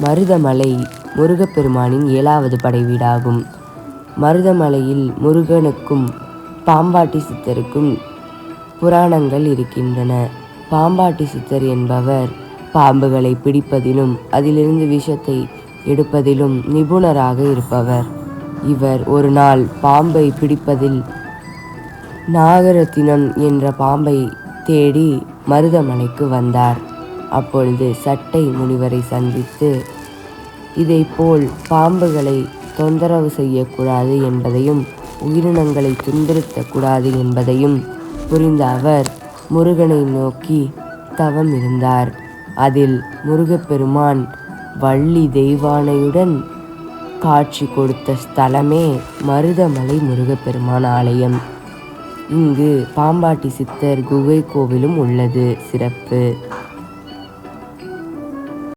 மருதமலை முருகப்பெருமானின் 7வது படை வீடாகும். மருதமலையில் முருகனுக்கும் பாம்பாட்டி சித்தருக்கும் புராணங்கள் இருக்கின்றன. பாம்பாட்டி சித்தர் என்பவர் பாம்புகளை பிடிப்பதிலும் அதிலிருந்து விஷத்தை எடுப்பதிலும் நிபுணராக இருப்பவர். இவர் ஒரு நாள் பாம்பை பிடிப்பதில் நாகரத்தினம் என்ற பாம்பை தேடி மருதமலைக்கு வந்தார். அப்பொழுது சட்டை முனிவரை சந்தித்து இதைப்போல் பாம்புகளை தொந்தரவு செய்யக்கூடாது என்பதையும் உயிரினங்களை துன்புறுத்தக்கூடாது என்பதையும் புரிந்த அவர் முருகனை நோக்கி தவம் இருந்தார். அதில் முருகப்பெருமான் வள்ளி தெய்வானையுடன் காட்சி கொடுத்த ஸ்தலமே மருதமலை முருகப்பெருமான் ஆலயம். இங்கு பாம்பாட்டி சித்தர் குகை கோவிலும் உள்ளது சிறப்பு.